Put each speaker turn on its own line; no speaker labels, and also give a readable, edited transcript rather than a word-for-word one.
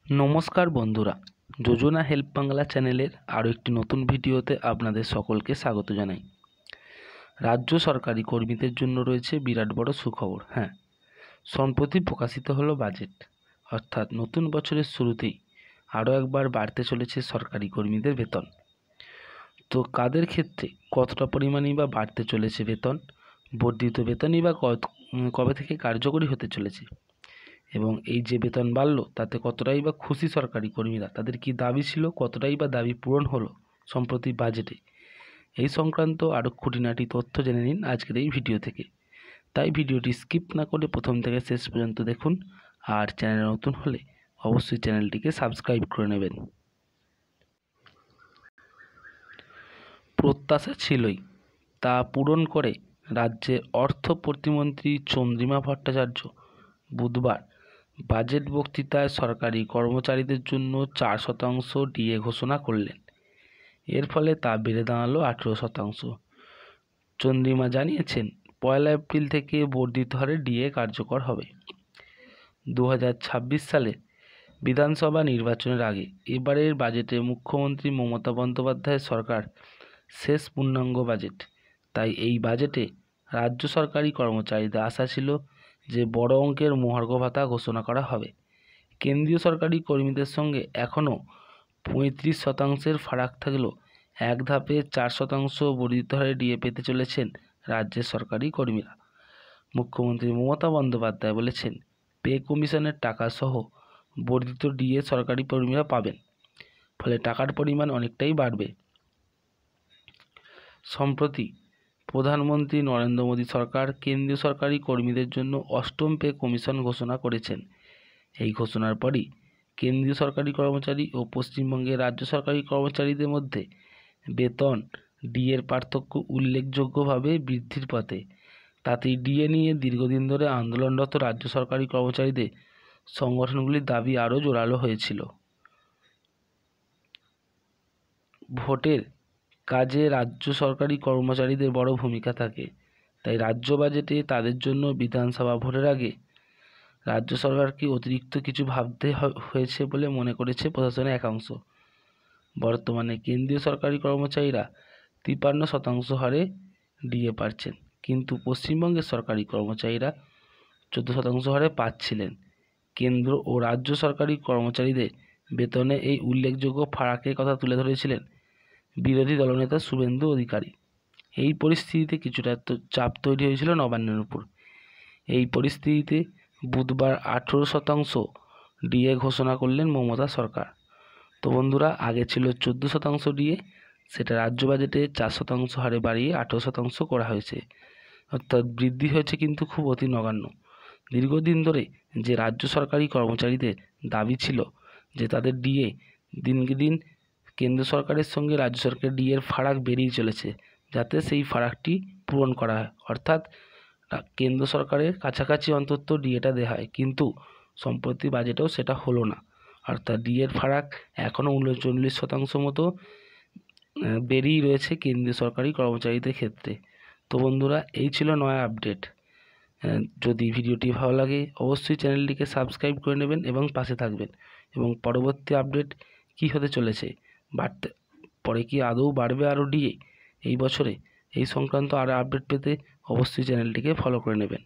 নমস্কার বন্ধুরা, যোজনা হেল্প বাংলা চ্যানেলের আরও একটি নতুন ভিডিওতে আপনাদের সকলকে স্বাগত জানাই। রাজ্য সরকারি কর্মীদের জন্য রয়েছে বিরাট বড় সুখবর। সম্প্রতি প্রকাশিত হলো বাজেট, অর্থাৎ নতুন বছরের শুরুতেই আরও একবার বাড়তে চলেছে সরকারি কর্মীদের বেতন। তো কাদের ক্ষেত্রে কতটা পরিমাণেই বা বাড়তে চলেছে বেতন, বর্ধিত বেতনই বা কবে থেকে কার্যকরী হতে চলেছে, এবং এই যে বেতন বাড়লো তাতে কতটাই বা খুশি সরকারি কর্মীরা, তাদের কি দাবি ছিল, কতটাই বা দাবি পূরণ হলো সম্প্রতি বাজেটে, এই সংক্রান্ত আরও খুঁটিনাটি তথ্য জেনে নিন আজকের এই ভিডিও থেকে। তাই ভিডিওটি স্কিপ না করে প্রথম থেকে শেষ পর্যন্ত দেখুন, আর চ্যানেলে নতুন হলে অবশ্যই চ্যানেলটিকে সাবস্ক্রাইব করে নেবেন। প্রত্যাশা ছিলই, তা পূরণ করে রাজ্যের অর্থ প্রতিমন্ত্রী চন্দ্রিমা ভট্টাচার্য বুধবার বাজেট বক্তৃতায় সরকারি কর্মচারীদের জন্য 4% ডিএ ঘোষণা করলেন। এর ফলে তা বেড়ে দাঁড়ালো 18%। চন্দ্রিমা জানিয়েছেন, 1 এপ্রিল থেকে বর্ধিত হারে ডিএ কার্যকর হবে। 2026 সালে বিধানসভা নির্বাচনের আগে এবারের বাজেটে মুখ্যমন্ত্রী মমতা বন্দ্যোপাধ্যায়ের সরকার শেষ পূর্ণাঙ্গ বাজেট। তাই এই বাজেটে রাজ্য সরকারি কর্মচারীদের আশা ছিল যে বড় অঙ্কের মহার্ঘ ভাতা ঘোষণা করা হবে। কেন্দ্রীয় সরকারি কর্মীদের সঙ্গে এখনও 35% ফারাক থাকলেও এক ধাপে 4% বর্ধিত হারে ডিএ পেতে চলেছেন রাজ্যের সরকারি কর্মীরা। মুখ্যমন্ত্রী মমতা বন্দ্যোপাধ্যায় বলেছেন, পে কমিশনের টাকা সহ বর্ধিত ডিএ সরকারি কর্মীরা পাবেন, ফলে টাকার পরিমাণ অনেকটাই বাড়বে। সম্প্রতি প্রধানমন্ত্রী নরেন্দ্র মোদী সরকার কেন্দ্রীয় সরকারি কর্মীদের জন্য 8ম পে কমিশন ঘোষণা করেছেন। এই ঘোষণার পরই কেন্দ্রীয় সরকারি কর্মচারী ও পশ্চিমবঙ্গের রাজ্য সরকারি কর্মচারীদের মধ্যে বেতন ডিএর পার্থক্য উল্লেখযোগ্যভাবে বৃদ্ধির পথে। তাতেই ডিএ নিয়ে দীর্ঘদিন ধরে আন্দোলনরত রাজ্য সরকারি কর্মচারীদের সংগঠনগুলির দাবি আরও জোরালো হয়েছিল। ভোটের কাজে রাজ্য সরকারি কর্মচারীদের বড় ভূমিকা থাকে, তাই রাজ্য বাজেটে তাদের জন্য বিধানসভা ভোটের আগে রাজ্য সরকারকে অতিরিক্ত কিছু ভাবতে হয়েছে বলে মনে করেছে প্রশাসনের একাংশ। বর্তমানে কেন্দ্রীয় সরকারি কর্মচারীরা 53% হারে ডিএ পাচ্ছেন, কিন্তু পশ্চিমবঙ্গের সরকারি কর্মচারীরা 14% হারে পাচ্ছিলেন। কেন্দ্র ও রাজ্য সরকারি কর্মচারীদের বেতনে এই উল্লেখযোগ্য ফারাকের কথা তুলে ধরেছিলেন বিরোধী দলনেতা শুভেন্দু অধিকারী। এই পরিস্থিতিতে কিছুটা চাপ তৈরি হয়েছিল নবান্নের উপর। এই পরিস্থিতিতে বুধবার 18% ডিএ ঘোষণা করলেন মমতা সরকার। তো বন্ধুরা, আগে ছিল 14% ডিএ, সেটা রাজ্য বাজেটে 4% হারে বাড়িয়ে 18% করা হয়েছে, অর্থাৎ বৃদ্ধি হয়েছে কিন্তু খুব অতি নগণ্য। দীর্ঘদিন ধরে যে রাজ্য সরকারি কর্মচারীদের দাবি ছিল যে তাদের ডিএ দিনকে দিন কেন্দ্র সরকারের সঙ্গে রাজ্য সরকারের ডিএর ফারাক বেড়েই চলেছে, যাতে সেই ফারাকটি পূরণ করা হয়, অর্থাৎ কেন্দ্র সরকারের কাছাকাছি অন্তত ডিএটা দেওয়া হয়। কিন্তু সম্প্রতি বাজেটেও সেটা হলো না, অর্থাৎ ডিএর ফারাক এখনও 39% মতো বেড়েই রয়েছে কেন্দ্রীয় সরকারি কর্মচারীদের ক্ষেত্রে। তো বন্ধুরা, এই ছিল নয়া আপডেট। যদি ভিডিওটি ভালো লাগে অবশ্যই চ্যানেলটিকে সাবস্ক্রাইব করে নেবেন এবং পাশে থাকবেন, এবং পরবর্তী আপডেট কি হতে চলেছে, বাড়তে পরে কি আদৌ বাড়বে আরও ডিএ এই বছরে, এই সংক্রান্ত আরও আপডেট পেতে অবশ্যই চ্যানেলটিকে ফলো করে নেবেন।